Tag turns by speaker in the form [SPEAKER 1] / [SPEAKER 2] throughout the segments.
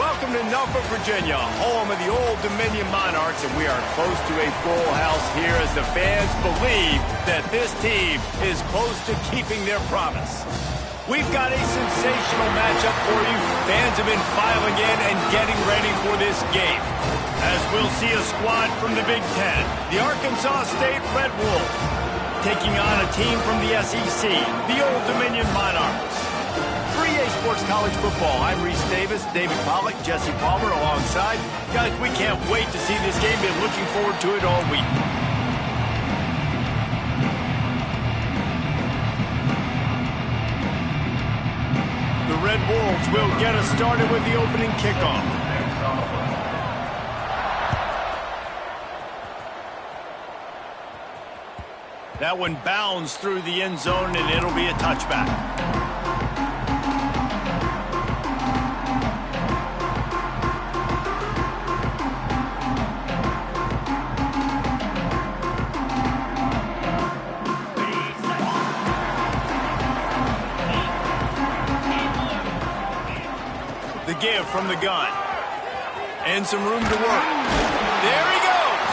[SPEAKER 1] Welcome to Norfolk, Virginia, home of the Old Dominion Monarchs, and we are close to a full house here as the fans believe that this team is close to keeping their promise. We've got a sensational matchup for you. Fans have been filing in and getting ready for this game. As we'll see a squad from the Big Ten, the Arkansas State Red Wolves, taking on a team from the SEC, the Old Dominion Monarchs. 3A Sports College Football. I'm Reese Davis, David Pollack, Jesse Palmer alongside. Guys, we can't wait to see this game. Been looking forward to it all week. The Red Wolves will get us started with the opening kickoff. That one bounds through the end zone, and it'll be a touchback. The give from the gun. And some room to work. There he goes.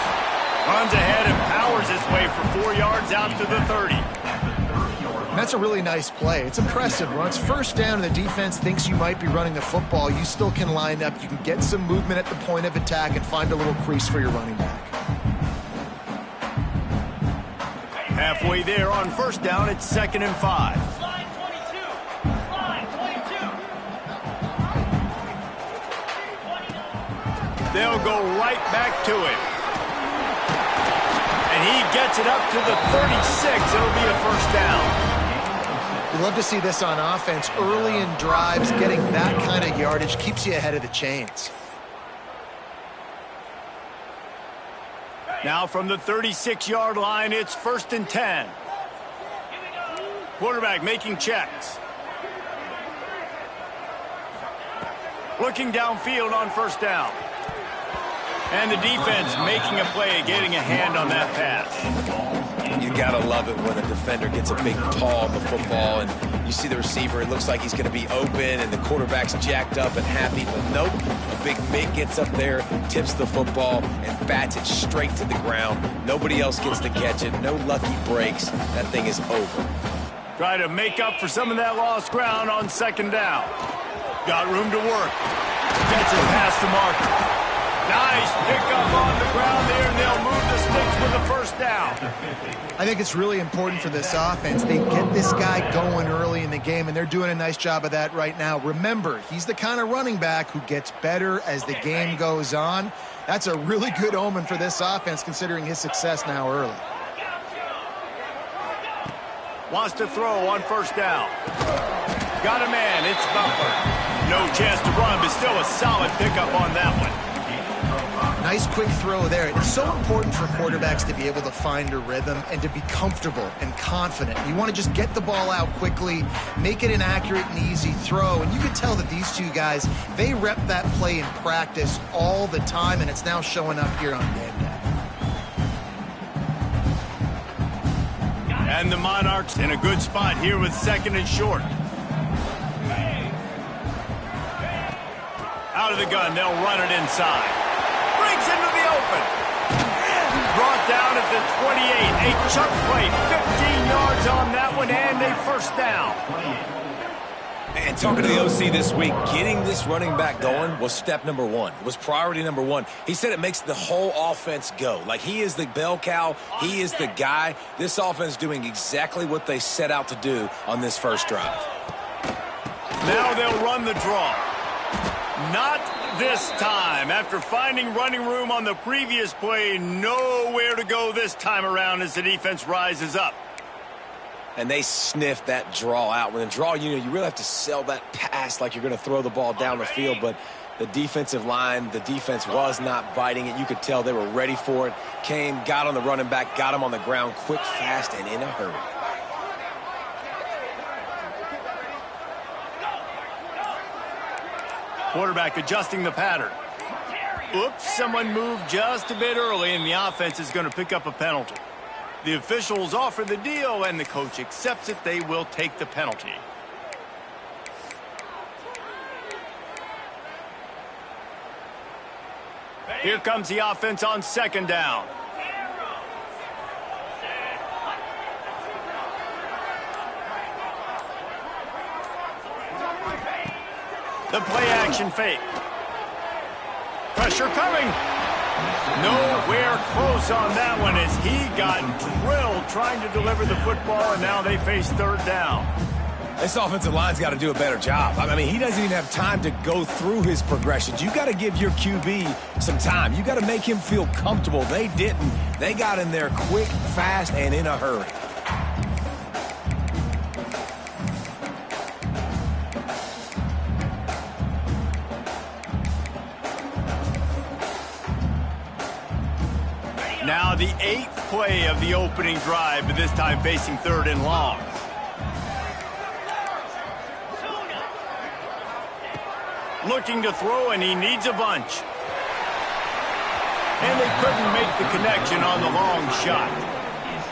[SPEAKER 1] Runs ahead and powers his way for 4 yards out to the 30.
[SPEAKER 2] That's a really nice play. It's impressive. When it's first down and the defense thinks you might be running the football, you still can line up. You can get some movement at the point of attack and find a little crease for your running back.
[SPEAKER 1] Halfway there on first down, it's 2nd and 5. They'll go right back to him. And he gets it up to the 36. It'll be a first down.
[SPEAKER 2] We love to see this on offense. Early in drives, getting that kind of yardage keeps you ahead of the chains.
[SPEAKER 1] Now from the 36-yard line, it's 1st and 10. Quarterback making checks. Looking downfield on first down. And the defense making a play, getting a hand on that pass.
[SPEAKER 3] You gotta love it when a defender gets a big paw on the football and you see the receiver, it looks like he's gonna be open and the quarterback's jacked up and happy, but nope. A big Mick gets up there, tips the football, and bats it straight to the ground. Nobody else gets to catch it, no lucky breaks. That thing is over.
[SPEAKER 1] Try to make up for some of that lost ground on 2nd down. Got room to work. Gets it past the marker. Nice pickup on the ground there, and they'll move the sticks with a first down.
[SPEAKER 2] I think it's really important for this offense. They get this guy going early in the game, and they're doing a nice job of that right now. Remember, he's the kind of running back who gets better as the game goes on. That's a really good omen for this offense, considering his success now early.
[SPEAKER 1] Wants to throw on first down. Got a man, it's Butler. No chance to run, but still a solid pickup on that one.
[SPEAKER 2] Nice quick throw there. It's so important for quarterbacks to be able to find a rhythm and to be comfortable and confident. You want to just get the ball out quickly, make it an accurate and easy throw. And you can tell that these two guys, they rep that play in practice all the time, and it's now showing up here on game day.
[SPEAKER 1] And the Monarchs in a good spot here with 2nd and short. Out of the gun, they'll run it inside. Breaks into the open. Brought down at the 28. A chunk play, 15 yards on that one, and a first down.
[SPEAKER 3] And talking to the OC this week, getting this running back going was step number one. It was priority number one. He said it makes the whole offense go. Like, he is the bell cow. He is the guy. This offense doing exactly what they set out to do on this first drive.
[SPEAKER 1] Now they'll run the draw. Not this time. After finding running room on the previous play, nowhere to go this time around as the defense rises up.
[SPEAKER 3] And they sniff that draw out. When a draw, you really have to sell that pass like you're going to throw the ball down the field. But the defensive line, the defense was not biting it. You could tell they were ready for it. Came, got on the running back, got him on the ground quick, fast, and in a hurry.
[SPEAKER 1] Quarterback adjusting the pattern. Oops, someone moved just a bit early, and the offense is going to pick up a penalty. The officials offer the deal, and the coach accepts it. They will take the penalty. Here comes the offense on second down. The play action fake. Pressure coming. Nowhere close on that one as he got drilled trying to deliver the football, and now they face third down.
[SPEAKER 3] This offensive line's got to do a better job. I mean, he doesn't even have time to go through his progressions. You got to give your QB some time. You got to make him feel comfortable. They didn't. They got in there quick, fast, and in a hurry.
[SPEAKER 1] Now the 8th play of the opening drive, but this time facing third and long. Looking to throw, and he needs a bunch. And they couldn't make the connection on the long shot.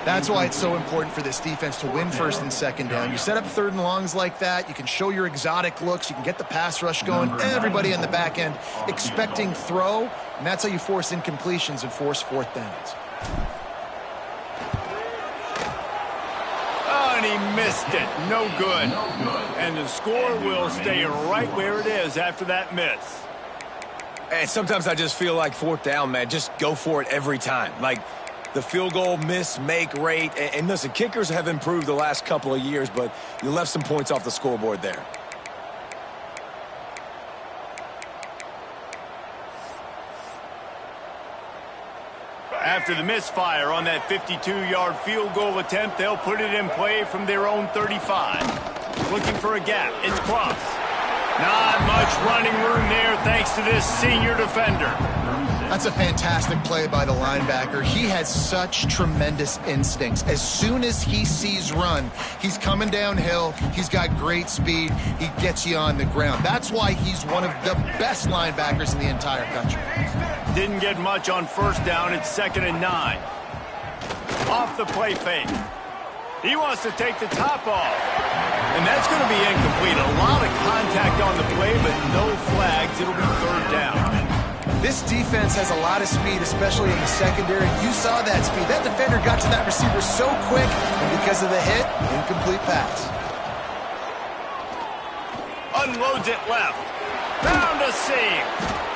[SPEAKER 2] That's why it's so important for this defense to win first and second down. You set up third and longs like that, you can show your exotic looks, you can get the pass rush going, everybody on the back end expecting throw, and that's how you force incompletions and force fourth downs.
[SPEAKER 1] Oh, and he missed it. No good. And the score will stay right where it is after that miss.
[SPEAKER 3] And sometimes I just feel like fourth down, man, just go for it every time. Like, the field goal miss-make rate. And listen, kickers have improved the last couple of years, but you left some points off the scoreboard there.
[SPEAKER 1] After the misfire on that 52-yard field goal attempt, they'll put it in play from their own 35. Looking for a gap. It's Cross. Not much running room there thanks to this senior defender.
[SPEAKER 2] That's a fantastic play by the linebacker. He has such tremendous instincts. As soon as he sees run, he's coming downhill. He's got great speed. He gets you on the ground. That's why he's one of the best linebackers in the entire country.
[SPEAKER 1] Didn't get much on first down. It's 2nd and 9. Off the play fake. He wants to take the top off. And that's going to be incomplete. A lot of contact on the play, but no flags. It'll be third down.
[SPEAKER 2] This defense has a lot of speed, especially in the secondary. You saw that speed. That defender got to that receiver so quick, and because of the hit, incomplete pass.
[SPEAKER 1] Unloads it left. Found a seam.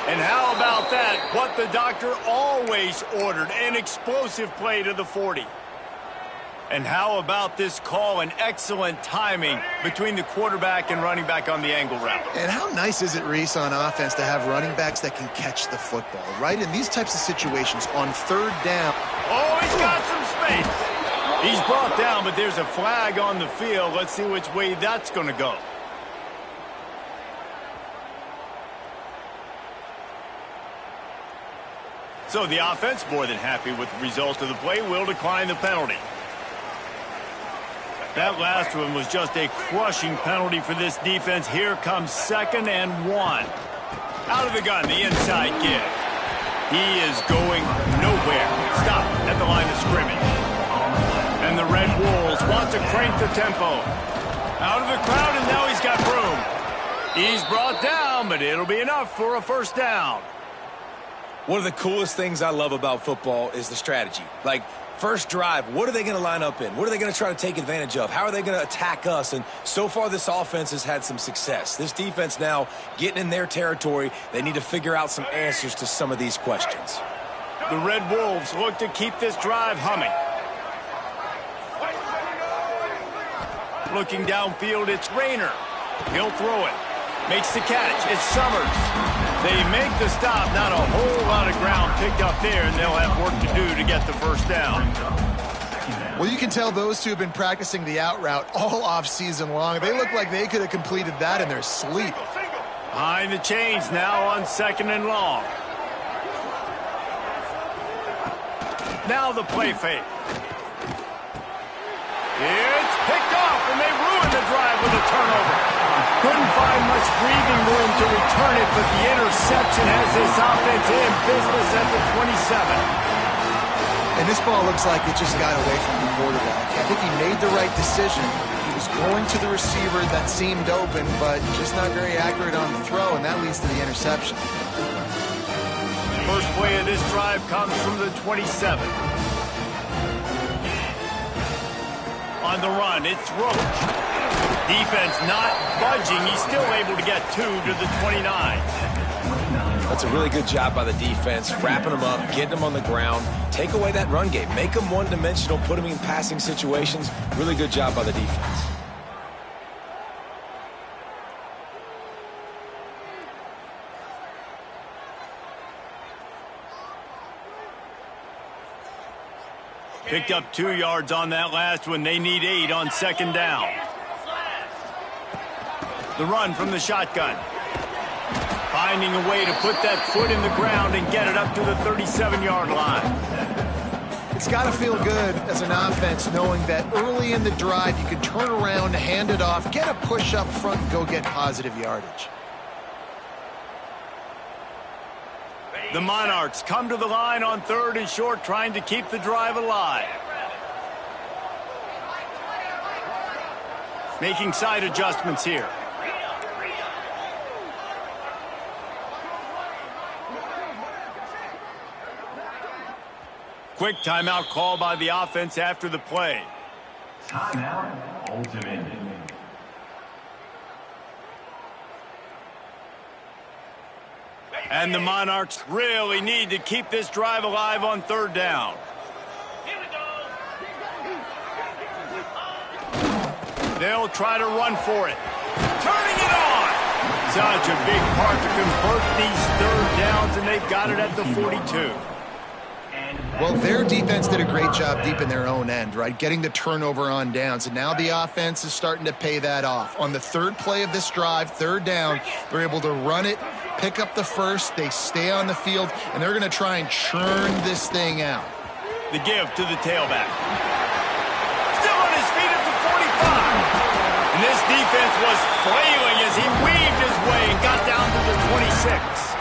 [SPEAKER 1] And how about that? What the doctor always ordered, an explosive play to the 40. And how about this call and excellent timing between the quarterback and running back on the angle route?
[SPEAKER 2] And how nice is it, Reese, on offense to have running backs that can catch the football, right? In these types of situations, on third down.
[SPEAKER 1] Oh, he's got some space. He's brought down, but there's a flag on the field. Let's see which way that's going to go. So the offense, more than happy with the result of the play, will decline the penalty. That last one was just a crushing penalty for this defense. Here comes 2nd and 1. Out of the gun, the inside give. He is going nowhere. Stop at the line of scrimmage. And the Red Wolves want to crank the tempo. Out of the crowd, and now he's got room. He's brought down, but it'll be enough for a first down.
[SPEAKER 3] One of the coolest things I love about football is the strategy. Like, first drive, what are they going to line up in? What are they going to try to take advantage of? How are they going to attack us? And so far, this offense has had some success. This defense now getting in their territory. They need to figure out some answers to some of these questions.
[SPEAKER 1] The Red Wolves look to keep this drive humming. Looking downfield, it's Rayner. He'll throw it. Makes the catch. It's Summers. They make the stop. Not a whole lot of ground picked up there, and they'll have work to do to get the first down.
[SPEAKER 2] Well, you can tell those two have been practicing the out route all off-season long. They look like they could have completed that in their sleep.
[SPEAKER 1] Behind the chains now on 2nd and long. Now the play fake. It's picked off, and they ruin the drive with a turnover. Couldn't find much breathing room to return it, but the interception has this offense in business at the 27.
[SPEAKER 2] And this ball looks like it just got away from the quarterback. I think he made the right decision. He was going to the receiver that seemed open, but just not very accurate on the throw, and that leads to the interception.
[SPEAKER 1] First play of this drive comes from the 27. On the run, it's Roach. Defense not budging. He's still able to get 2 to the 29.
[SPEAKER 3] That's a really good job by the defense, wrapping them up, getting them on the ground. Take away that run game. Make them one-dimensional, put them in passing situations. Really good job by the defense.
[SPEAKER 1] Picked up 2 yards on that last one. They need 8 on second down. The run from the shotgun. Finding a way to put that foot in the ground and get it up to the 37-yard line.
[SPEAKER 2] It's got to feel good as an offense knowing that early in the drive you can turn around, hand it off, get a push up front, and go get positive yardage.
[SPEAKER 1] The Monarchs come to the line on 3rd and short, trying to keep the drive alive. Making side adjustments here. Quick timeout call by the offense after the play.
[SPEAKER 4] Timeout, ultimate.
[SPEAKER 1] And the Monarchs really need to keep this drive alive on 3rd down.
[SPEAKER 4] Here we go.
[SPEAKER 1] They'll try to run for it. Turning it on! Such a big part to convert these 3rd downs, and they've got it at the 42.
[SPEAKER 2] Well, their defense did a great job deep in their own end, right? Getting the turnover on downs, and now the offense is starting to pay that off. On the 3rd play of this drive, 3rd down, they're able to run it, pick up the first, they stay on the field, and they're going to try and churn this thing out.
[SPEAKER 1] The give to the tailback. Still on his feet at the 45. And this defense was flailing as he weaved his way and got down to the 26.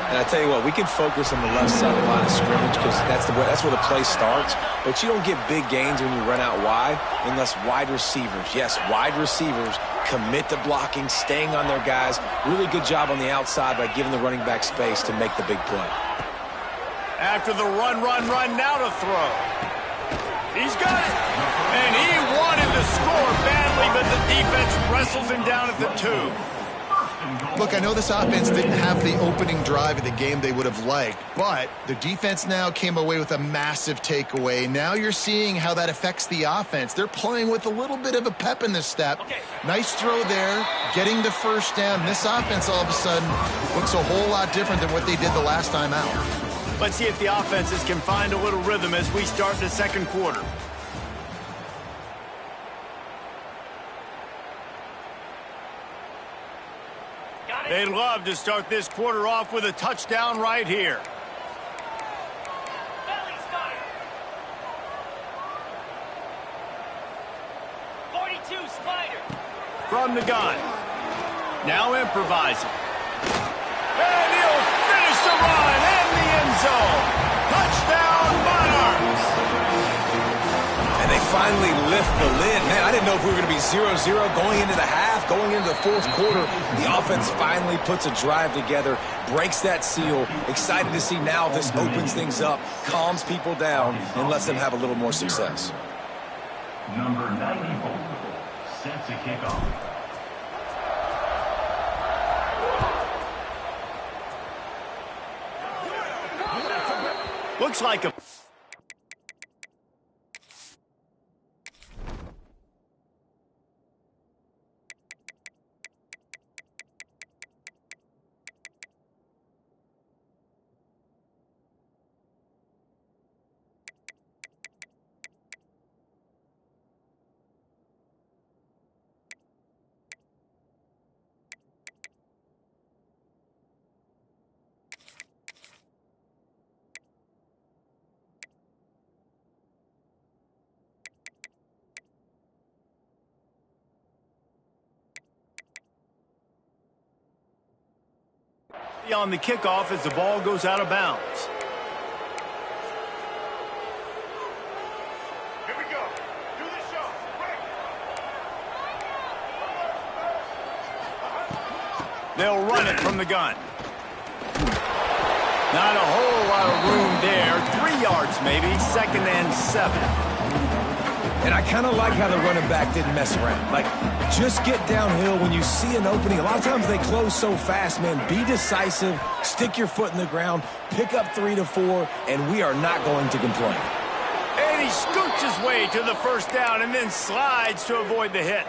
[SPEAKER 3] And I tell you what, we can focus on the left side of the line of scrimmage because that's where the play starts. But you don't get big gains when you run out wide unless wide receivers, yes, wide receivers, commit to blocking, staying on their guys. Really good job on the outside by giving the running back space to make the big play.
[SPEAKER 1] After the run, now to throw. He's got it. And he wanted to score badly, but the defense wrestles him down at the 2.
[SPEAKER 2] Look, I know this offense didn't have the opening drive of the game they would have liked, but the defense now came away with a massive takeaway. Now you're seeing how that affects the offense. They're playing with a little bit of a pep in the step. Nice throw there, getting the 1st down. This offense all of a sudden looks a whole lot different than what they did the last time out.
[SPEAKER 1] Let's see if the offenses can find a little rhythm as we start the 2nd quarter. They'd love to start this quarter off with a touchdown right here.
[SPEAKER 4] 42 Spider.
[SPEAKER 1] From the gun. Now improvising. And he'll finish the run in the end zone. Touchdown, Monarchs.
[SPEAKER 3] And they finally lift the lid. Man, I didn't know if we were going to be 0-0 going into the half, going into the 4th quarter. The offense finally puts a drive together, breaks that seal. Excited to see now this opens things up, calms people down, and lets them have a little more success.
[SPEAKER 4] Number 94 set to kick off.
[SPEAKER 1] Looks like a... on the kickoff as the ball goes out of bounds.
[SPEAKER 4] Here we go. Do the show.
[SPEAKER 1] They'll run it from the gun. Not a whole lot of room there. 3 yards maybe, 2nd and 7.
[SPEAKER 3] And I kind of like how the running back didn't mess around. Like, just get downhill when you see an opening. A lot of times they close so fast, man. Be decisive, stick your foot in the ground, pick up 3 to 4, and we are not going to complain.
[SPEAKER 1] And he scoots his way to the 1st down and then slides to avoid the hit.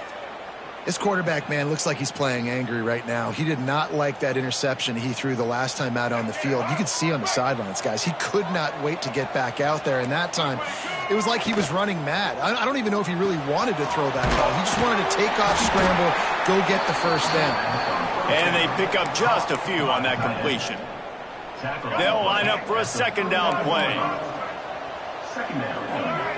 [SPEAKER 2] This quarterback, man, looks like he's playing angry right now. He did not like that interception he threw the last time out on the field. You could see on the sidelines, guys. He could not wait to get back out there, and that time it was like he was running mad. I don't even know if he really wanted to throw that ball. He just wanted to take off, scramble, go get the 1st down.
[SPEAKER 1] And they pick up just a few on that completion. They'll line up for a 2nd down play.
[SPEAKER 4] 2nd down.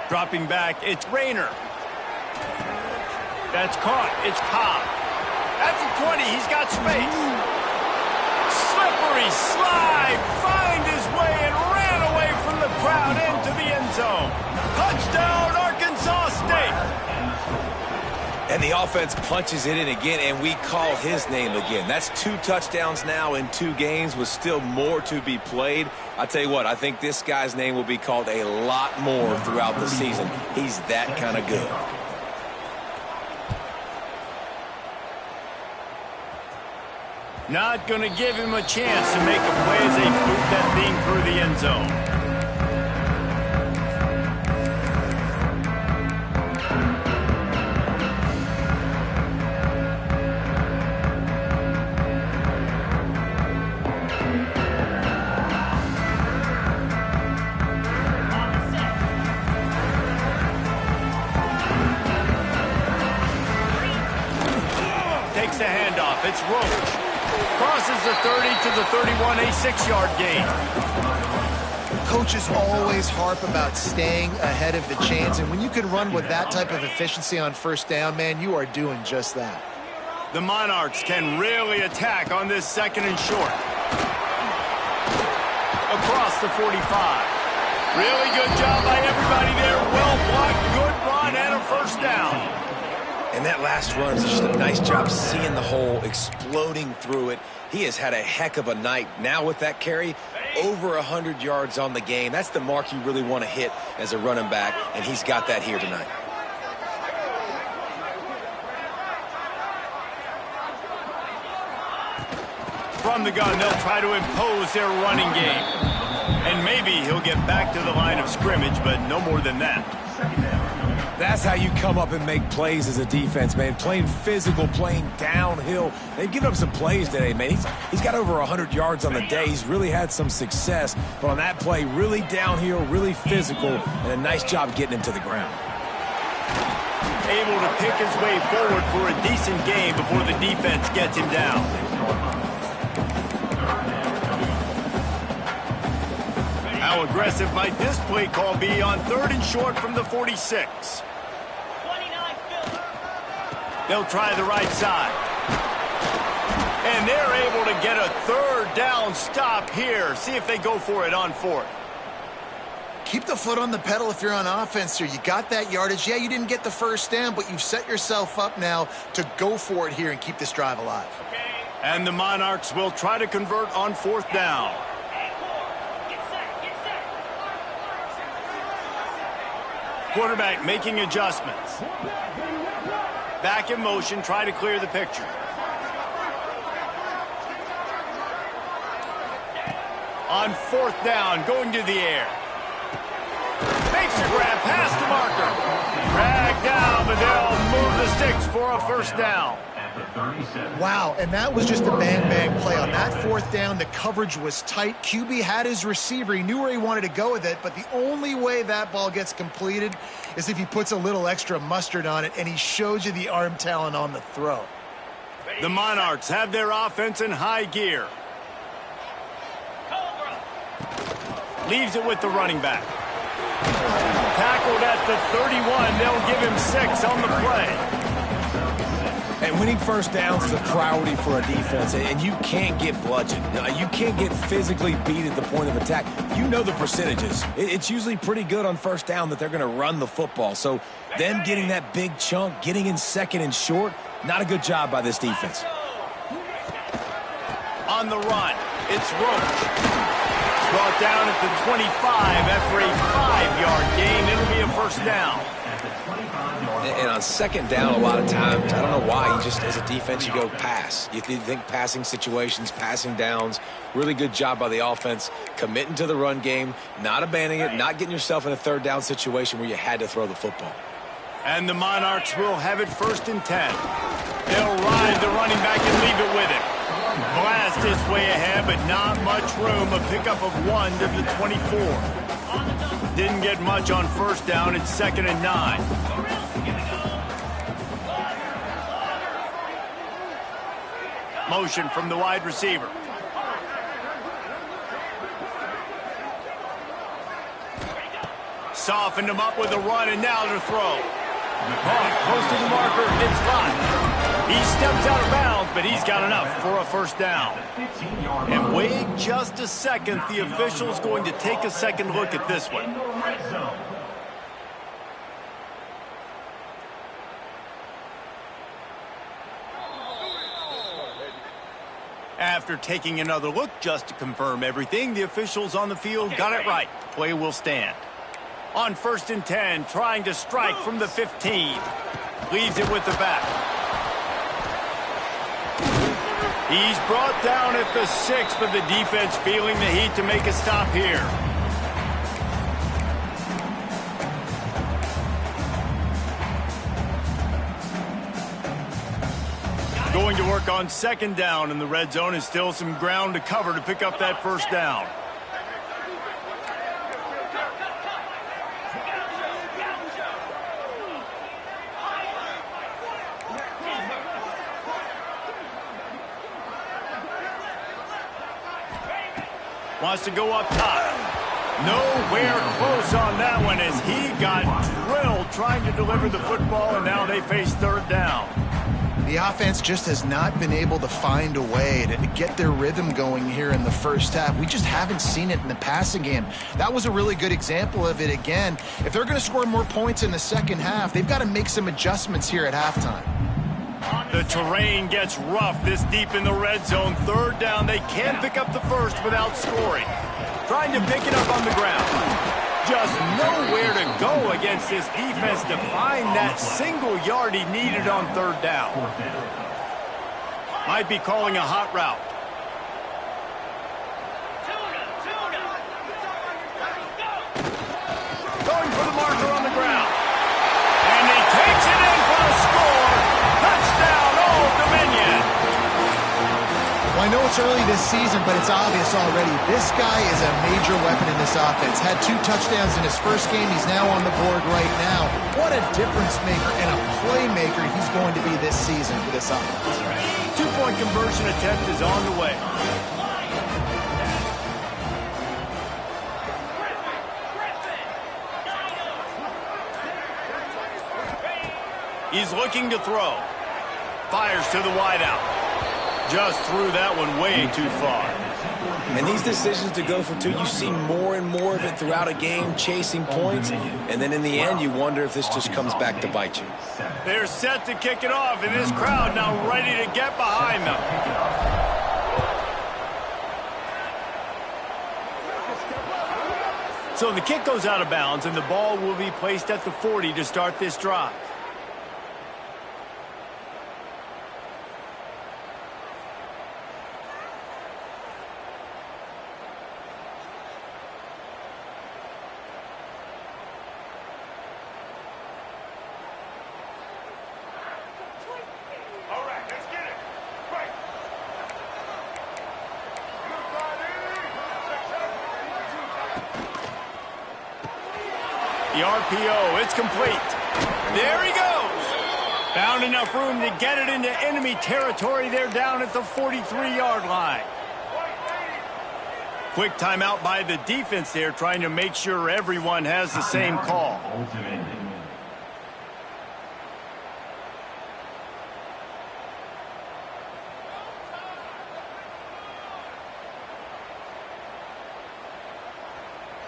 [SPEAKER 1] Dropping back, it's Rayner. That's caught. It's Cobb. That's the 20. He's got space. Slippery slide. Find his way and ran away from the crowd into the end zone. Touchdown, Arkansas State.
[SPEAKER 3] And the offense punches it in again, and we call his name again. That's 2 touchdowns now in 2 games with still more to be played. I tell you what, I think this guy's name will be called a lot more throughout the season. He's that kind of good.
[SPEAKER 1] Not going to give him a chance to make a play as they boot that thing through the end zone. Takes the handoff. It's Roach. Crosses the 30 to the 31, a 6-yard gain.
[SPEAKER 2] Coaches always harp about staying ahead of the chains, and when you can run with that type of efficiency on 1st down, man, you are doing just that.
[SPEAKER 1] The Monarchs can really attack on this 2nd and short. Across the 45. Really good job by everybody there. Well blocked, good run, and a 1st down.
[SPEAKER 3] And that last run is just a nice job seeing the hole, exploding through it. He has had a heck of a night. Now with that carry, over 100 yards on the game. That's the mark you really want to hit as a running back, and he's got that here tonight.
[SPEAKER 1] From the gun, they'll try to impose their running game. And maybe he'll get back to the line of scrimmage, but no more than that.
[SPEAKER 3] That's how you come up and make plays as a defense, man. Playing physical, playing downhill. They've given up some plays today, man. He's got over 100 yards on the day. He's really had some success. But on that play, really downhill, really physical, and a nice job getting him to the ground.
[SPEAKER 1] Able to pick his way forward for a decent game before the defense gets him down. How aggressive might this play call be on 3rd and short from the 46? They'll try the right side. And they're able to get a 3rd down stop here. See if they go for it on 4th.
[SPEAKER 2] Keep the foot on the pedal if you're on offense here. You got that yardage. Yeah, you didn't get the 1st down, but you've set yourself up now to go for it here and keep this drive alive.
[SPEAKER 1] And the Monarchs will try to convert on 4th down. Quarterback making adjustments. Back in motion, try to clear the picture. On 4th down, going to the air. Makes a grab past the marker. Dragged down, but they'll move the sticks for a 1st down.
[SPEAKER 2] Wow, and that was just a bang-bang play. On that 4th down, the coverage was tight. QB had his receiver. He knew where he wanted to go with it, but the only way that ball gets completed is if he puts a little extra mustard on it, and he shows you the arm talent on the throw.
[SPEAKER 1] The Monarchs have their offense in high gear. Leaves it with the running back. Tackled at the 31. They'll give him 6 on the play.
[SPEAKER 3] And winning first downs is a priority for a defense, and you can't get bludgeoned. You can't get physically beat at the point of attack. You know the percentages. It's usually pretty good on first down that they're going to run the football. So them getting that big chunk, getting in second and short, not a good job by this defense.
[SPEAKER 1] On the run, it's Roach. Brought down at the 25 after a 5-yard gain. It'll be a first down.
[SPEAKER 3] And on second down, a lot of times, I don't know why, you just, as a defense, you go pass. You think passing situations, passing downs. Really good job by the offense, committing to the run game, not abandoning it, not getting yourself in a third down situation where you had to throw the football.
[SPEAKER 1] And the Monarchs will have it 1st and 10. They'll ride the running back and leave it with him. Blast his way ahead, but not much room. A pickup of 1 to the 24. Didn't get much on first down. It's 2nd and 9. Motion from the wide receiver. Softened him up with a run, and now to throw. Caught close to the marker. It's live. He steps out of bounds, but he's got enough for a first down. And wait just a second. The official's going to take a second look at this one. After taking another look just to confirm everything, the officials on the field got it right. Play will stand. On 1st and 10, trying to strike from the 15. Leaves it with the back. He's brought down at the 6, but the defense feeling the heat to make a stop here. Going to work on 2nd down, and the red zone is still some ground to cover to pick up that first down. Wants to go up top. Nowhere close on that one as he got drilled trying to deliver the football, and now they face 3rd down.
[SPEAKER 2] The offense just has not been able to find a way to get their rhythm going here in the first half. We just haven't seen it in the passing game. That was a really good example of it again. If they're going to score more points in the second half, they've got to make some adjustments here at halftime.
[SPEAKER 1] The terrain gets rough this deep in the red zone. 3rd down, they can't pick up the first without scoring. Trying to pick it up on the ground. Just nowhere to go against this defense to find that single yard he needed on 3rd down. Might be calling a hot route. Going for the marker on the ground. And he takes it in for a score. Touchdown, Old Dominion.
[SPEAKER 2] Well, I know it's early this season, but it's obvious already. This guy is a major weapon in this offense. Had 2 touchdowns in his first game. He's now on the board right now. What a difference maker and a playmaker he's going to be this season for this offense.
[SPEAKER 1] 2-point conversion attempt is on the way. He's looking to throw. Fires to the wideout. Just threw that one way too far.
[SPEAKER 3] And these decisions to go for 2, you see more and more of it throughout a game, chasing points. And then in the end, you wonder if this just comes back to bite you.
[SPEAKER 1] They're set to kick it off, and this crowd now ready to get behind them. So the kick goes out of bounds, and the ball will be placed at the 40 to start this drive. The RPO, it's complete. There he goes. Found enough room to get it into enemy territory. They're down at the 43-yard line. Quick timeout by the defense there, trying to make sure everyone has the same call.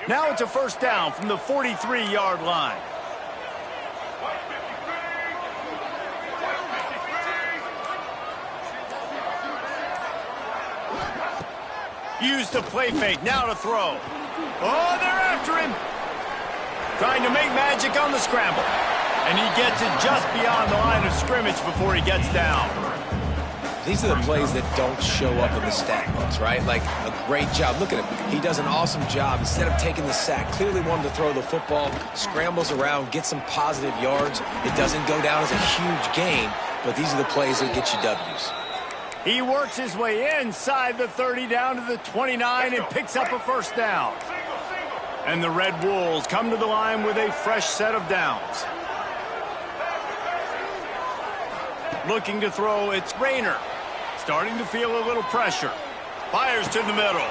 [SPEAKER 1] Now it's a first down from the 43-yard line. Use the play fake, now to throw. Oh, they're after him. Trying to make magic on the scramble. And he gets it just beyond the line of scrimmage before he gets down.
[SPEAKER 3] These are the plays that don't show up in the stat books, right? Like a great job. Look at him. He does an awesome job. Instead of taking the sack, clearly wanted to throw the football, scrambles around, get some positive yards. It doesn't go down as a huge gain, but these are the plays that get you W's.
[SPEAKER 1] He works his way inside the 30 down to the 29 and picks up a first down. And the Red Wolves come to the line with a fresh set of downs. Looking to throw, it's Rayner. Starting to feel a little pressure. Fires to the middle.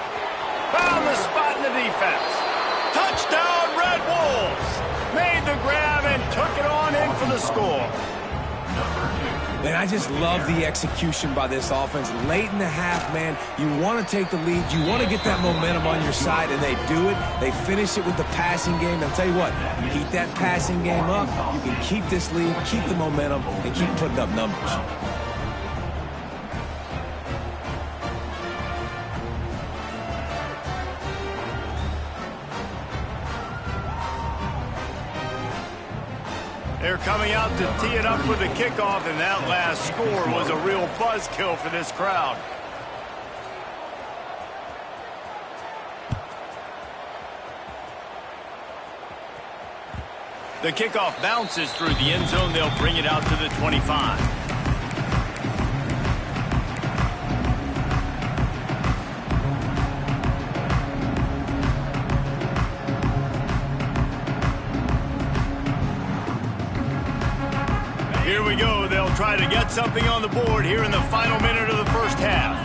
[SPEAKER 1] Found the spot in the defense. Touchdown, Red Wolves! Made the grab and took it on in for the score.
[SPEAKER 3] Man, I just love the execution by this offense. Late in the half, man, you want to take the lead. You want to get that momentum on your side, and they do it. They finish it with the passing game. I'll tell you what, keep that passing game up. You can keep this lead, keep the momentum, and keep putting up numbers.
[SPEAKER 1] They're coming out to tee it up with a kickoff, and that last score was a real buzzkill for this crowd. The kickoff bounces through the end zone. They'll bring it out to the 25. Here we go. They'll try to get something on the board here in the final minute of the first half.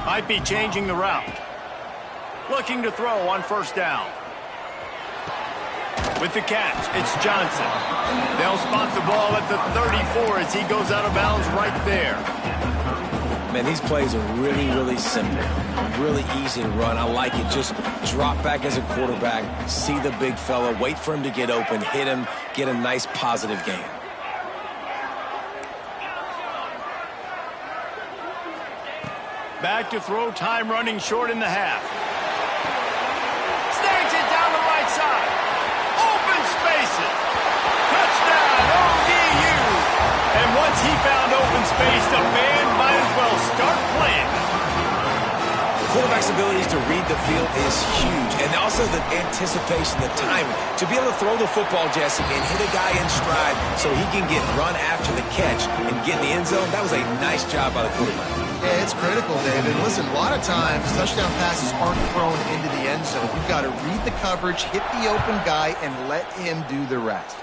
[SPEAKER 1] Might be changing the route. Looking to throw on first down. With the catch, it's Johnson. They'll spot the ball at the 34 as he goes out of bounds right there.
[SPEAKER 3] Man, these plays are really, really simple. Really easy to run. I like it. Just drop back as a quarterback, see the big fella, wait for him to get open, hit him, get a nice positive gain.
[SPEAKER 1] Back to throw, time running short in the half. Snags it down the right side. Open spaces. Touchdown, ODU. And once he found open space, the band might as well start playing.
[SPEAKER 3] The quarterback's abilities to read the field is huge. And also the anticipation, the timing. To be able to throw the football, Jesse, and hit a guy in stride so he can get run after the catch and get in the end zone, that was a nice job by the quarterback.
[SPEAKER 2] Yeah, it's critical, David. Listen, a lot of times, touchdown passes aren't thrown into the end zone. You've got to read the coverage, hit the open guy, and let him do the rest.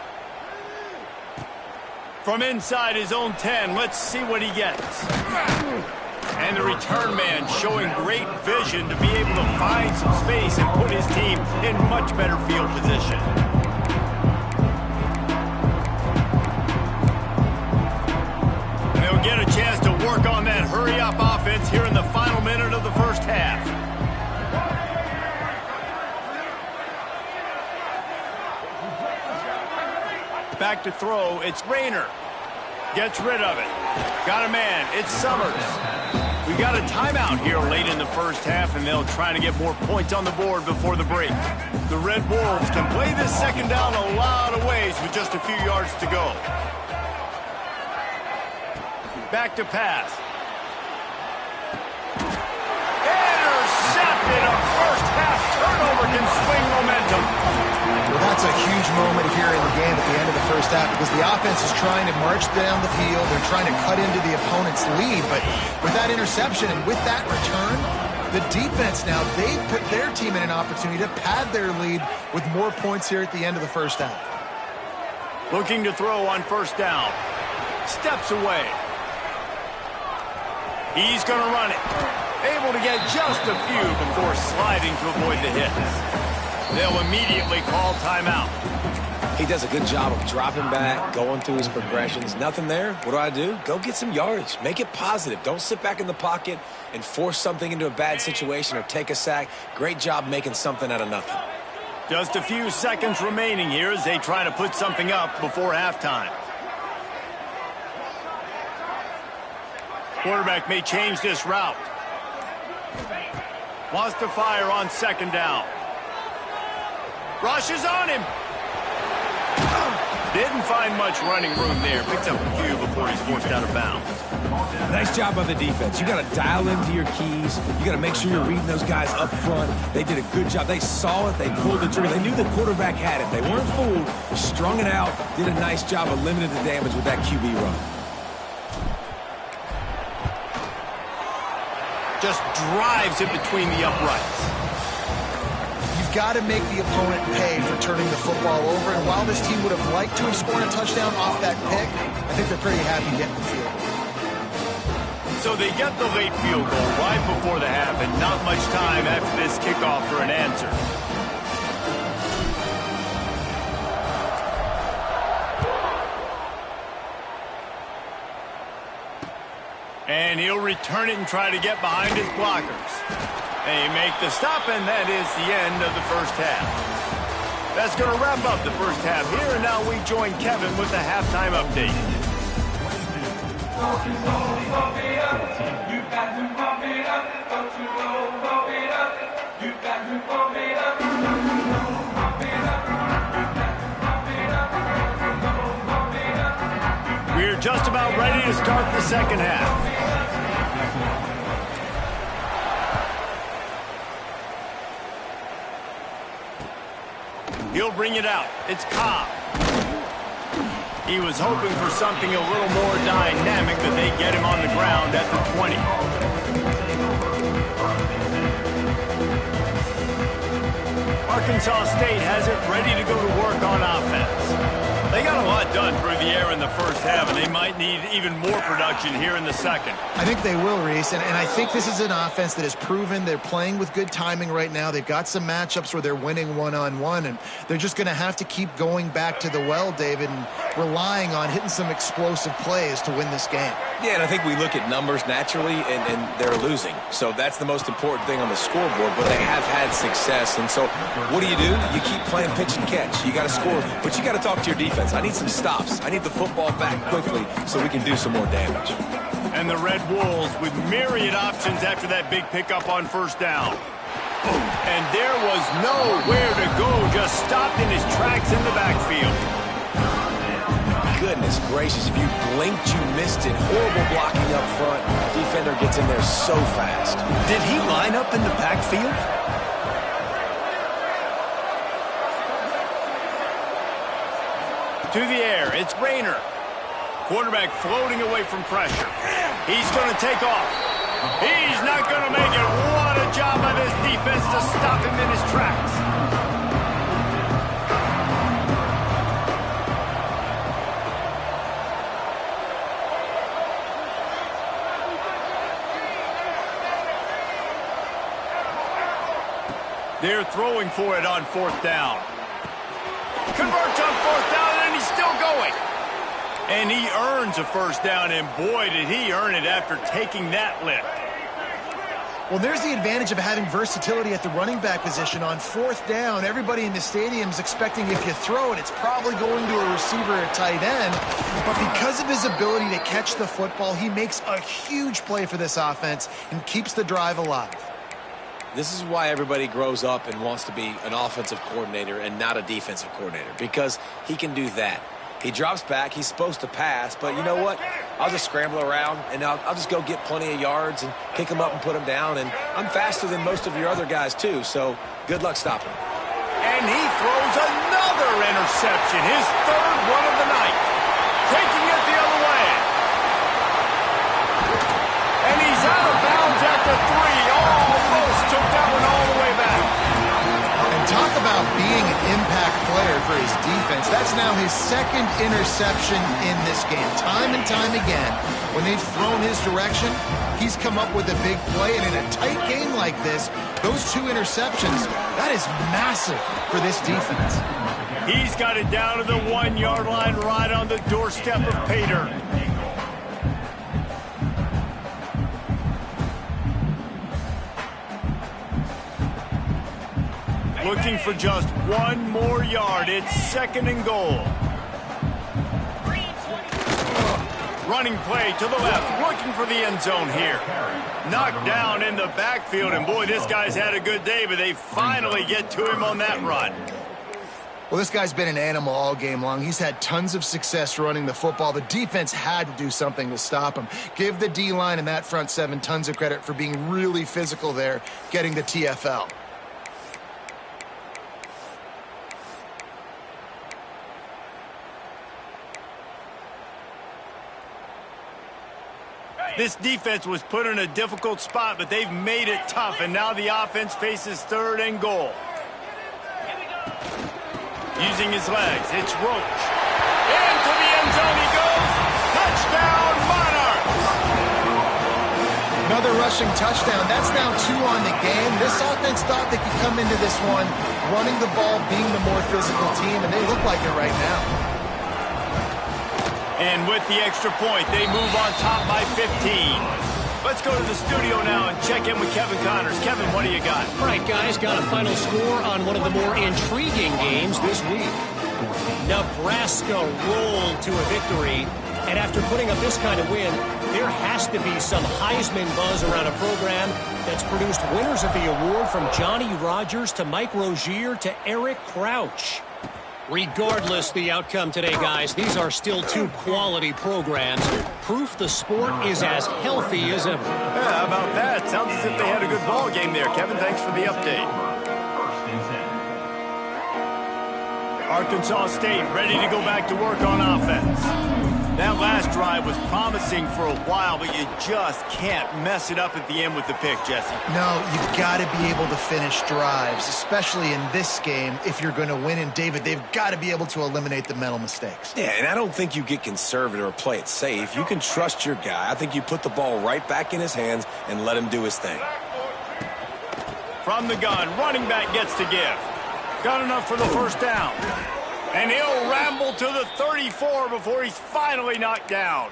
[SPEAKER 1] From inside his own 10, let's see what he gets. And the return man showing great vision to be able to find some space and put his team in much better field position. They'll get a chance to work on that hurry-up offense here in the final minute of the first half. Back to throw, it's Rayner. Gets rid of it. Got a man, it's Summers. We got a timeout here late in the first half, and they'll try to get more points on the board before the break. The Red Wolves can play this second down a lot of ways with just a few yards to go. Back to pass. Intercepted. A first half turnover can swing momentum.
[SPEAKER 2] Well, that's a huge moment here in the game at the end of the first half because the offense is trying to march down the field. They're trying to cut into the opponent's lead. But with that interception and with that return, the defense now, they've put their team in an opportunity to pad their lead with more points here at the end of the first half.
[SPEAKER 1] Looking to throw on first down. Steps away. He's going to run it. Able to get just a few before sliding to avoid the hit. They'll immediately call timeout.
[SPEAKER 3] He does a good job of dropping back, going through his progressions. Nothing there. What do? Go get some yardage. Make it positive. Don't sit back in the pocket and force something into a bad situation or take a sack. Great job making something out of nothing.
[SPEAKER 1] Just a few seconds remaining here as they try to put something up before halftime. Quarterback may change this route. Wants to fire on second down. Rushes on him. Didn't find much running room there. Picks up a few before he's forced out of bounds.
[SPEAKER 3] Nice job by the defense. You got to dial into your keys. You got to make sure you're reading those guys up front. They did a good job. They saw it. They pulled the trigger. They knew the quarterback had it. They weren't fooled. Strung it out. Did a nice job of limiting the damage with that QB run.
[SPEAKER 1] Just drives it between the uprights.
[SPEAKER 2] You've got to make the opponent pay for turning the football over. And while this team would have liked to have scored a touchdown off that pick, I think they're pretty happy getting the field goal.
[SPEAKER 1] So they get the late field goal right before the half, and not much time after this kickoff for an answer. And he'll return it and try to get behind his blockers. They make the stop, and that is the end of the first half. That's going to wrap up the first half here, and now we join Kevin with the halftime update. We're just about ready to start the second half. He'll bring it out. It's Cobb. He was hoping for something a little more dynamic, but they get him on the ground at the 20. Arkansas State has it ready to go to work on offense. They got a lot done through the air in the first half, and they might need even more production here in the second.
[SPEAKER 2] I think they will, Reese, and I think this is an offense that has proven they're playing with good timing right now. They've got some matchups where they're winning one-on-one, and they're just going to have to keep going back to the well, David, and relying on hitting some explosive plays to win this game.
[SPEAKER 3] Yeah, and I think we look at numbers naturally, and they're losing. So that's the most important thing on the scoreboard, but they have had success. And so what do? You keep playing pitch and catch. You got to score, but you got to talk to your defense. I need some stops. I need the football back quickly so we can do some more damage.
[SPEAKER 1] And the Red Wolves with myriad options after that big pickup on first down. And there was nowhere to go, just stopped in his tracks in the backfield.
[SPEAKER 3] Goodness gracious, if you blinked, you missed it. Horrible blocking up front. Defender gets in there so fast.
[SPEAKER 1] Did he line up in the backfield? To the air, it's Rayner. Quarterback floating away from pressure. He's going to take off. He's not going to make it. What a job by this defense to stop him in his tracks. They're throwing for it on fourth down. Converts on fourth down, and he's still going. And he earns a first down, and boy, did he earn it after taking that lift.
[SPEAKER 2] Well, there's the advantage of having versatility at the running back position. On fourth down, everybody in the stadium is expecting if you throw it, it's probably going to a receiver or tight end. But because of his ability to catch the football, he makes a huge play for this offense and keeps the drive alive.
[SPEAKER 3] This is why everybody grows up and wants to be an offensive coordinator and not a defensive coordinator, because he can do that. He drops back. He's supposed to pass, but you know what? I'll just scramble around, and I'll just go get plenty of yards and pick him up and put him down. And I'm faster than most of your other guys, too, so good luck stopping him.
[SPEAKER 1] And he throws another interception, his third one of the night, taking it the other way. And he's out of bounds at the 3. Almost took that one all the way back.
[SPEAKER 2] And talk about being an impact player for his defense. That's now his second interception in this game. Time and time again, when they've thrown his direction, he's come up with a big play. And in a tight game like this, those 2 interceptions, that is massive for this defense.
[SPEAKER 1] He's got it down to the 1-yard line right on the doorstep of pay dirt. Looking for just one more yard. It's 2nd and goal. Running play to the left, looking for the end zone here. Knocked down in the backfield, and boy, this guy's had a good day, but they finally get to him on that run.
[SPEAKER 2] Well, this guy's been an animal all game long. He's had tons of success running the football. The defense had to do something to stop him. Give the D-line and that front seven tons of credit for being really physical there, getting the TFL.
[SPEAKER 1] This defense was put in a difficult spot, but they've made it tough, and now the offense faces 3rd and goal. Using his legs, it's Roach. Into the end zone he goes. Touchdown, Monarchs!
[SPEAKER 2] Another rushing touchdown. That's now 2 on the game. This offense thought they could come into this one running the ball, being the more physical team, and they look like it right now.
[SPEAKER 1] And with the extra point, they move on top by 15. Let's go to the studio now and check in with Kevin Connors. Kevin, what do you got?
[SPEAKER 5] All right, guys, got a final score on one of the more intriguing games this week. Nebraska rolled to a victory, and after putting up this kind of win, there has to be some Heisman buzz around a program that's produced winners of the award from Johnny Rodgers to Mike Rozier to Eric Crouch. Regardless the outcome today, guys, these are still 2 quality programs. Proof the sport is as healthy as ever.
[SPEAKER 1] Yeah, how about that? Sounds as if they had a good ball game there. Kevin, thanks for the update. Arkansas State ready to go back to work on offense. That last drive was promising for a while, but you just can't mess it up at the end with the pick, Jesse.
[SPEAKER 2] No, you've got to be able to finish drives, especially in this game. If you're going to win, and David, they've got to be able to eliminate the mental mistakes.
[SPEAKER 3] Yeah, and I don't think you get conservative or play it safe. You can trust your guy. I think you put the ball right back in his hands and let him do his thing.
[SPEAKER 1] From the gun, running back gets to give. Got enough for the first down. And he'll ramble to the 34 before he's finally knocked down.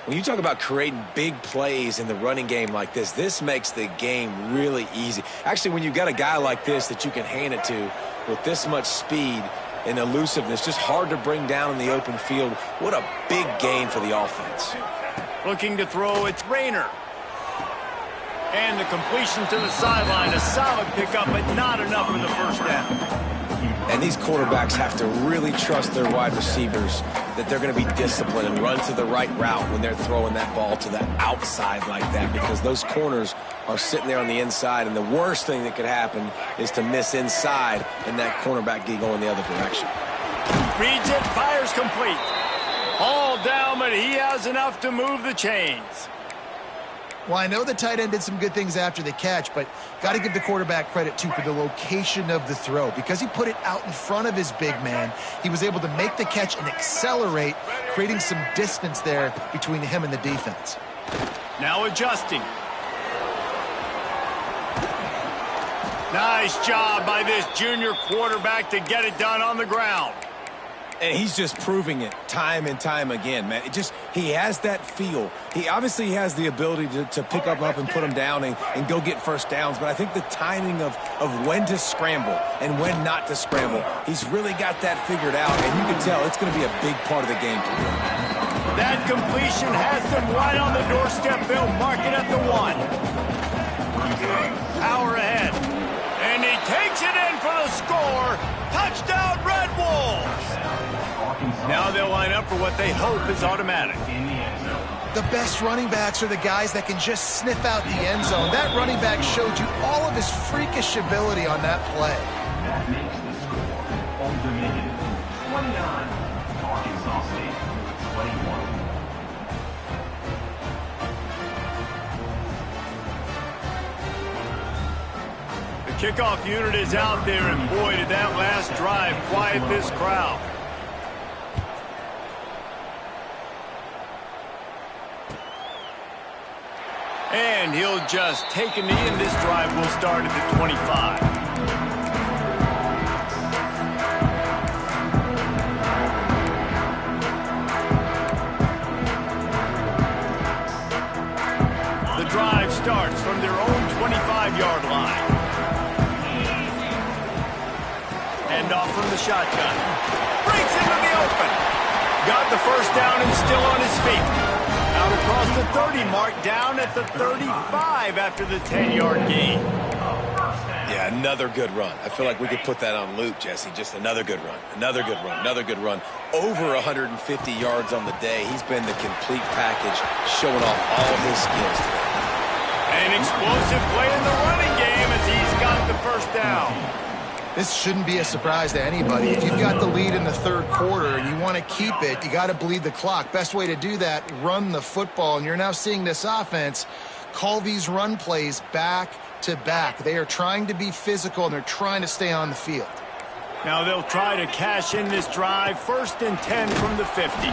[SPEAKER 3] When you talk about creating big plays in the running game like this makes the game really easy. Actually, when you've got a guy like this that you can hand it to with this much speed and elusiveness, just hard to bring down in the open field, what a big gain for the offense.
[SPEAKER 1] Looking to throw, it's Rayner. And the completion to the sideline, a solid pickup, but not enough for the first down.
[SPEAKER 3] And these quarterbacks have to really trust their wide receivers that they're going to be disciplined and run to the right route when they're throwing that ball to the outside like that, because those corners are sitting there on the inside, and the worst thing that could happen is to miss inside and that cornerback get going the other direction.
[SPEAKER 1] Reads it, fires complete. All down, but he has enough to move the chains.
[SPEAKER 2] Well, I know the tight end did some good things after the catch, but got to give the quarterback credit, too, for the location of the throw. Because he put it out in front of his big man, he was able to make the catch and accelerate, creating some distance there between him and the defense.
[SPEAKER 1] Now adjusting. Nice job by this junior quarterback to get it done on the ground.
[SPEAKER 3] And he's just proving it time and time again, man. He has that feel. He obviously has the ability to pick up and put him down and go get first downs. But I think the timing of when to scramble and when not to scramble, he's really got that figured out. And you can tell it's going to be a big part of the game for him.
[SPEAKER 1] That completion has them right on the doorstep. They'll mark it at the 1. Power ahead. And he takes it in for the score. Touchdown, Red Wolves. Now they'll line up for what they hope is automatic.
[SPEAKER 2] The best running backs are the guys that can just sniff out the end zone. That running back showed you all of his freakish ability on that play.
[SPEAKER 4] That makes the score Old Dominion 29, Arkansas State 21.
[SPEAKER 1] The kickoff unit is out there, and boy, did that last drive quiet this crowd. And he'll just take a knee, and this drive will start at the 25. shotgun. Breaks into the open. Got the first down and still on his feet. Out across the 30 mark, down at the 35 after the 10-yard gain.
[SPEAKER 3] Yeah, another good run. I feel like we could put that on loop, Jesse. Just another good run, another good run, another good run. Over 150 yards on the day. He's been the complete package, showing off all his skills today.
[SPEAKER 1] An explosive play in the running game as he's got the first down.
[SPEAKER 2] This shouldn't be a surprise to anybody. If you've got the lead in the third quarter and you want to keep it, you got to bleed the clock. Best way to do that, run the football. And you're now seeing this offense call these run plays back to back. They are trying to be physical, and they're trying to stay on the field.
[SPEAKER 1] Now they'll try to cash in this drive. 1st and 10 from the 50.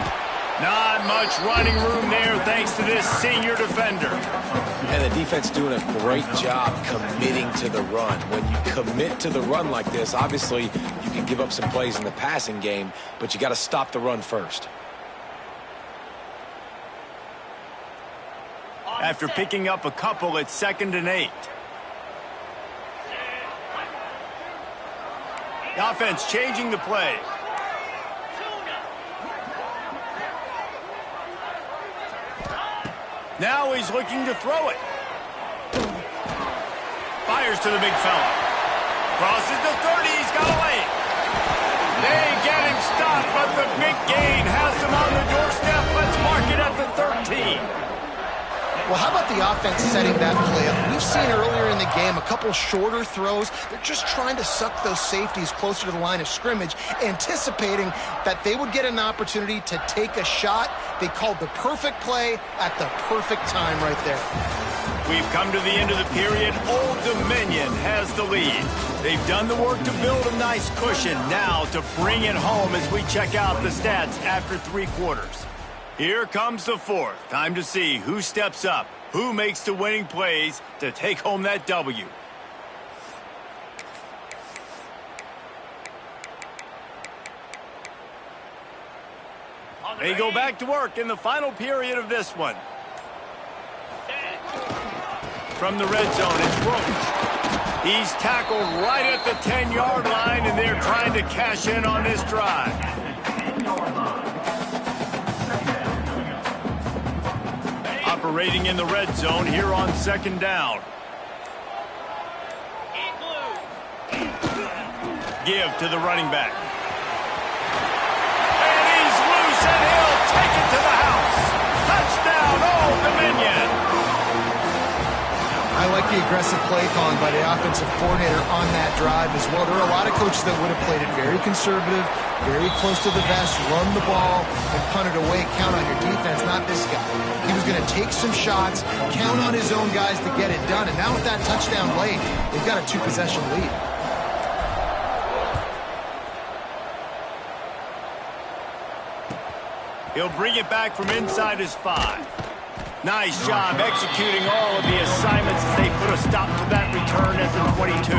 [SPEAKER 1] Not much running room there thanks to this senior defender.
[SPEAKER 3] And the defense doing a great job committing to the run. When you commit to the run like this, obviously you can give up some plays in the passing game, but you got to stop the run first.
[SPEAKER 1] After picking up a couple, it's 2nd and 8. The offense changing the play. Now he's looking to throw it. Fires to the big fella. Crosses the 30. He's got a lane. They get him stopped, but the big gain has him on the doorstep. Let's mark it at the 13.
[SPEAKER 2] Well, how about the offense setting that play up? We've seen earlier in the game a couple shorter throws. They're just trying to suck those safeties closer to the line of scrimmage, anticipating that they would get an opportunity to take a shot. They called the perfect play at the perfect time right there.
[SPEAKER 1] We've come to the end of the period. Old Dominion has the lead. They've done the work to build a nice cushion. Now to bring it home as we check out the stats after 3 quarters. Here comes the fourth. Time to see who steps up, who makes the winning plays to take home that W. They go back to work in the final period of this one. From the red zone, it's Roach. He's tackled right at the 10-yard line, and they're trying to cash in on this drive. Operating in the red zone here on 2nd down. Give to the running back. And he's loose, and he'll take it to the house. Touchdown, Old Dominion.
[SPEAKER 2] I like the aggressive play calling by the offensive coordinator on that drive as well. There are a lot of coaches that would have played it very conservative, very close to the vest, run the ball, and punt it away. Count on your defense, not this guy. He was going to take some shots, count on his own guys to get it done. And now with that touchdown late, they've got a 2-possession lead.
[SPEAKER 1] He'll bring it back from inside his 5. Nice job executing all of the assignments as they put a stop to that return at the 22.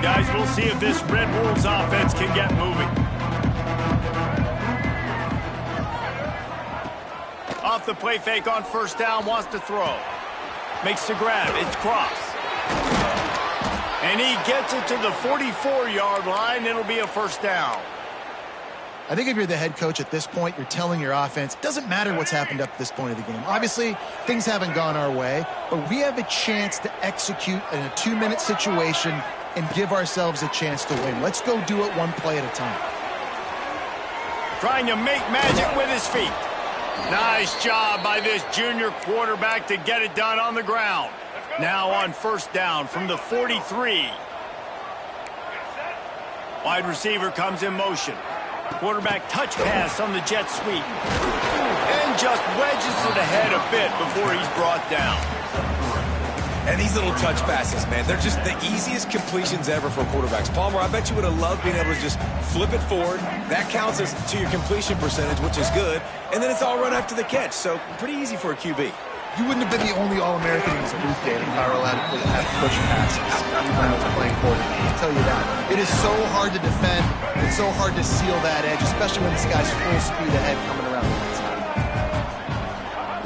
[SPEAKER 1] Guys, we'll see if this Red Wolves offense can get moving. Off the play fake on 1st down, wants to throw. Makes the grab, it's Cross. And he gets it to the 44-yard line. It'll be a 1st down.
[SPEAKER 2] I think if you're the head coach at this point, you're telling your offense, it doesn't matter what's happened up to this point of the game. Obviously, things haven't gone our way, but we have a chance to execute in a 2-minute situation and give ourselves a chance to win. Let's go do it one play at a time.
[SPEAKER 1] Trying to make magic with his feet. Nice job by this junior quarterback to get it done on the ground. Now on 1st down from the 43. Wide receiver comes in motion. Quarterback touch pass on the jet sweep. And just wedges it ahead a bit before he's brought down.
[SPEAKER 3] And these little touch passes, man, they're just the easiest completions ever for quarterbacks. Palmer, I bet you would have loved being able to just flip it forward. That counts as to your completion percentage, which is good. And then it's all run after the catch. So pretty easy for a QB.
[SPEAKER 2] You wouldn't have been the only All-American in his booth, David, if I were allowed to have push passes when I was playing quarterback. I'll tell you that. It is so hard to defend. It's so hard to seal that edge, especially when this guy's full speed ahead coming around the inside.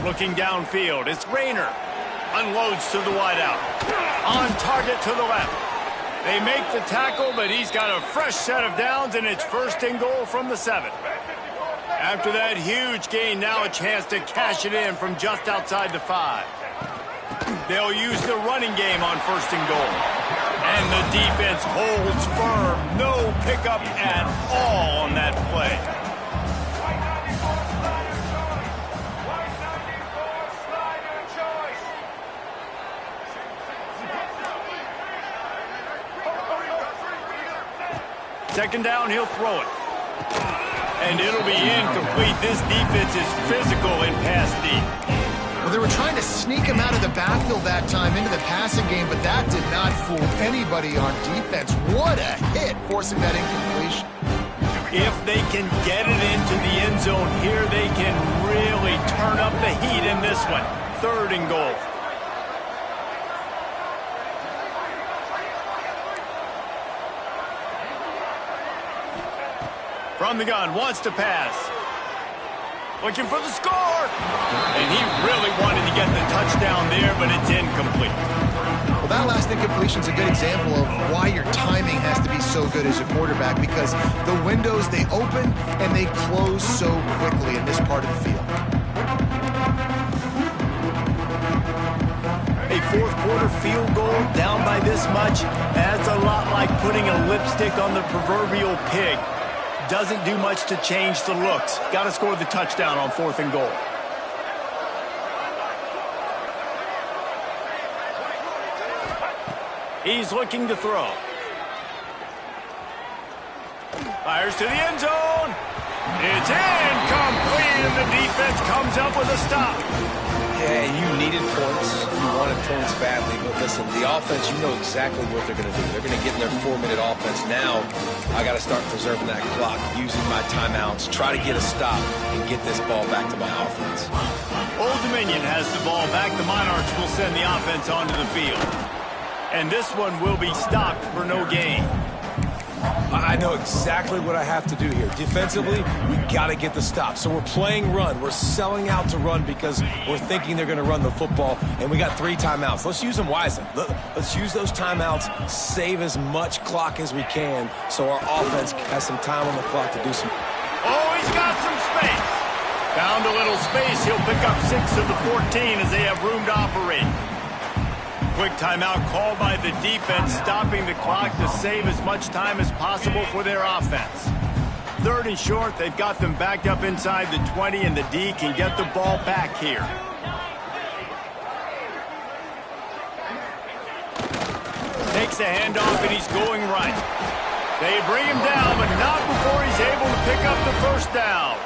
[SPEAKER 1] Looking downfield, it's Rayner. Unloads to the wideout. On target to the left. They make the tackle, but he's got a fresh set of downs, and it's 1st and goal from the 7. After that huge gain, now a chance to cash it in from just outside the 5. They'll use the running game on 1st and goal. And the defense holds firm. No pickup at all on that play. Second down, he'll throw it. And it'll be incomplete. This defense is physical in pass deep.
[SPEAKER 2] Well, they were trying to sneak him out of the backfield that time into the passing game, but that did not fool anybody on defense. What a hit, forcing that incompletion.
[SPEAKER 1] If they can get it into the end zone here, they can really turn up the heat in this one. 3rd and goal. From the gun, wants to pass. Looking for the score. And he really wanted to get the touchdown there, but it's incomplete.
[SPEAKER 2] Well, that last incompletion is a good example of why your timing has to be so good as a quarterback, because the windows, they open and they close so quickly in this part of the field.
[SPEAKER 1] A 4th quarter field goal down by this much, that's a lot like putting a lipstick on the proverbial pig. Doesn't do much to change the looks. Got to score the touchdown on 4th and goal. He's looking to throw. Fires to the end zone. It's incomplete, and the defense comes up with a stop.
[SPEAKER 3] Yeah, you needed points. You wanted points badly. But listen, the offense, you know exactly what they're going to do. They're going to get in their 4-minute offense. Now, I got to start preserving that clock, using my timeouts, try to get a stop, and get this ball back to my offense.
[SPEAKER 1] Old Dominion has the ball back. The Monarchs will send the offense onto the field. And this one will be stopped for no gain.
[SPEAKER 3] I know exactly what I have to do here. Defensively, we got to get the stop. So we're playing run. We're selling out to run because we're thinking they're going to run the football, and we got 3 timeouts. Let's use them wisely. Let's use those timeouts, save as much clock as we can so our offense has some time on the clock to do some.
[SPEAKER 1] Oh, he's got some space. Found a little space. He'll pick up 6 of the 14 as they have room to operate. Quick timeout called by the defense, stopping the clock to save as much time as possible for their offense. 3rd and short, they've got them backed up inside the 20, and the D can get the ball back here. Takes the handoff, and he's going right. They bring him down, but not before he's able to pick up the 1st down.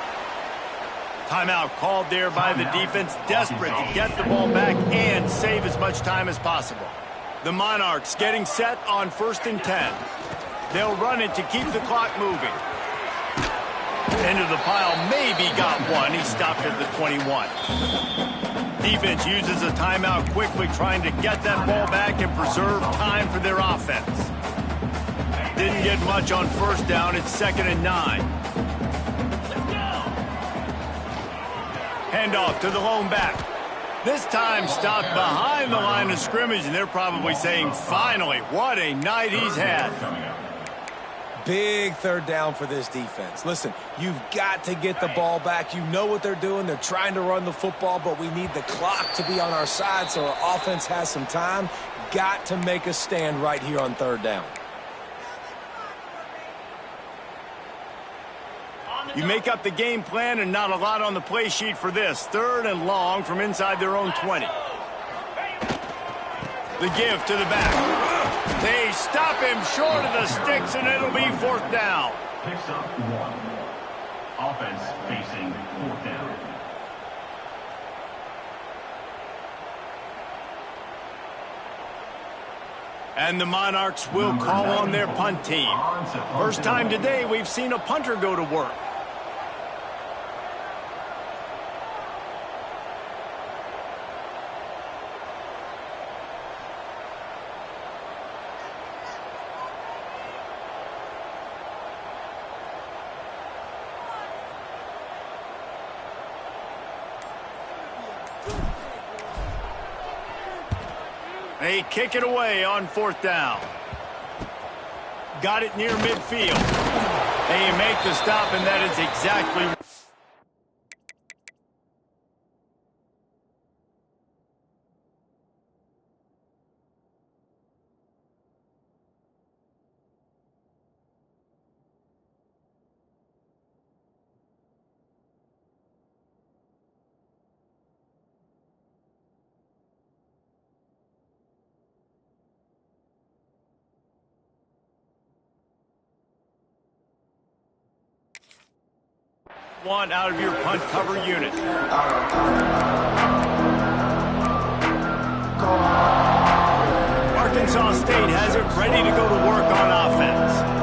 [SPEAKER 1] Timeout called there by the defense, desperate to get the ball back and save as much time as possible. The Monarchs getting set on 1st and 10. They'll run it to keep the clock moving. Into the pile, maybe got one. He stopped at the 21. Defense uses a timeout quickly, trying to get that ball back and preserve time for their offense. Didn't get much on 1st down. It's 2nd and 9. Handoff to the lone back. This time stopped behind the line of scrimmage, and they're probably saying, finally, what a night he's had.
[SPEAKER 3] Big 3rd down for this defense. Listen, you've got to get the ball back. You know what they're doing. They're trying to run the football, but we need the clock to be on our side so our offense has some time. Got to make a stand right here on 3rd down.
[SPEAKER 1] You make up the game plan, and not a lot on the play sheet for this. 3rd and long from inside their own 20. The give to the back. They stop him short of the sticks, and it'll be 4th down.
[SPEAKER 4] Picks up 1. Offense facing 4th down.
[SPEAKER 1] And the Monarchs will call on their punt team. First time today we've seen a punter go to work. They kick it away on 4th down. Got it near midfield. They make the stop, and that is exactly... one out of your punt cover unit. Arkansas State has it ready to go to work on offense.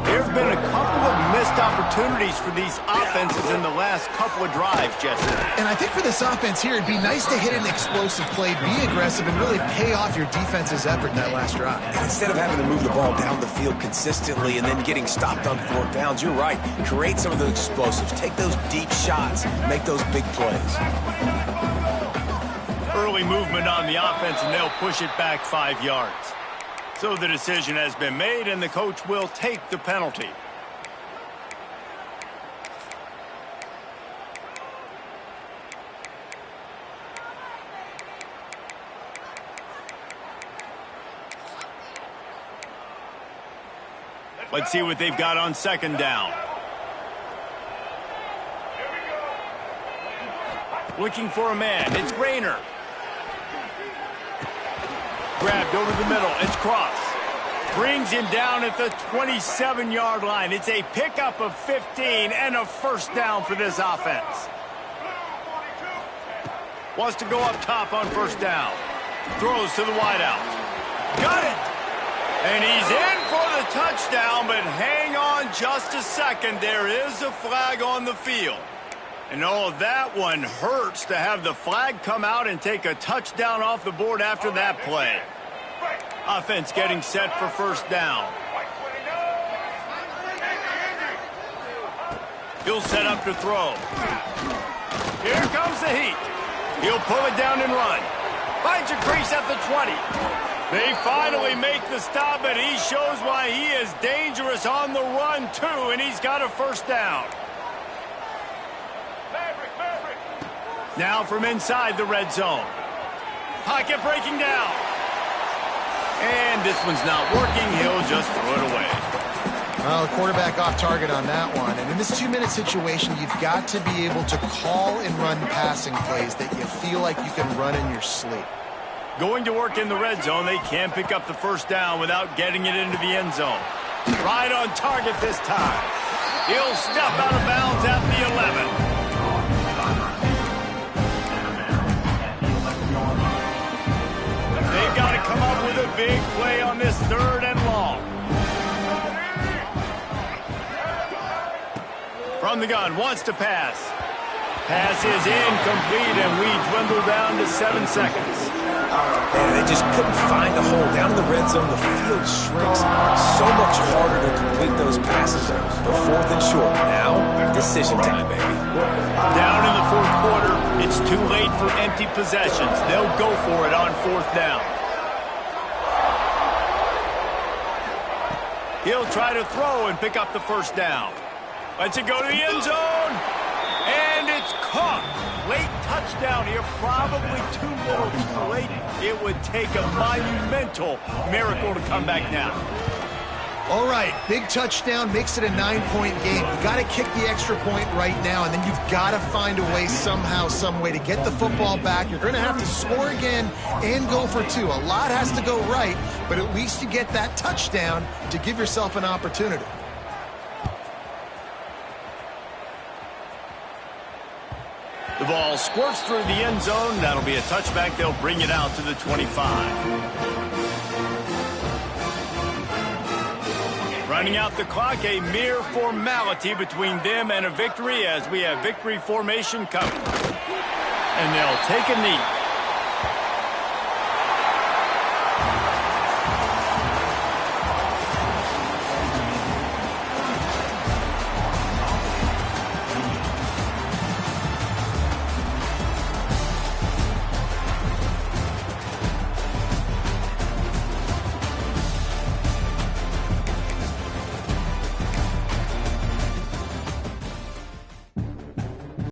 [SPEAKER 1] There have been a couple of missed opportunities for these offenses in the last couple of drives, Jesse.
[SPEAKER 2] And I think for this offense here, it'd be nice to hit an explosive play, be aggressive, and really pay off your defense's effort in that last drive.
[SPEAKER 3] And instead of having to move the ball down the field consistently and then getting stopped on 4th downs, you're right. Create some of those explosives. Take those deep shots. Make those big plays.
[SPEAKER 1] Early movement on the offense, and they'll push it back 5 yards. So the decision has been made, and the coach will take the penalty. Let's see what they've got on 2nd down. Looking for a man. It's Rayner. Grabbed over the middle. It's Cross. Brings him down at the 27-yard line. It's a pickup of 15 and a 1st down for this offense. Wants to go up top on 1st down. Throws to the wideout. Got it! And he's in for the touchdown, but hang on just a second. There is a flag on the field. And oh, that one hurts to have the flag come out and take a touchdown off the board after that play. Offense getting set for 1st down. He'll set up to throw. Here comes the heat. He'll pull it down and run. Finds a crease at the 20. They finally make the stop, but he shows why he is dangerous on the run, too, and he's got a 1st down. Now from inside the red zone. Pocket breaking down. And this one's not working. He'll just throw it away.
[SPEAKER 2] Well, the quarterback off target on that one. And in this 2-minute situation, you've got to be able to call and run passing plays that you feel like you can run in your sleep.
[SPEAKER 1] Going to work in the red zone, they can pick up the 1st down without getting it into the end zone. Right on target this time. He'll step out of bounds at the 11. They've got to come up with a big play on this 3rd and long. From the gun, wants to pass. Pass is incomplete, and we dwindle down to 7 seconds.
[SPEAKER 3] And they just couldn't find a hole. Down in the red zone, the field shrinks. So much harder to complete those passes. But 4th and short. Now, decision time, baby.
[SPEAKER 1] Down in the 4th quarter, it's too late for empty possessions. They'll go for it on 4th down. He'll try to throw and pick up the 1st down. Lets it go to the end zone. And it's caught. Late touchdown here, probably too little too late. It would take a monumental miracle to come back now.
[SPEAKER 2] All right, big touchdown makes it a 9-point game. You got to kick the extra point right now, and then you've got to find a way somehow, some way to get the football back. You're going to have to score again and go for 2. A lot has to go right, but at least you get that touchdown to give yourself an opportunity.
[SPEAKER 1] The ball squirts through the end zone. That'll be a touchback. They'll bring it out to the 25. Running out the clock, a mere formality between them and a victory as we have victory formation coming. And they'll take a knee.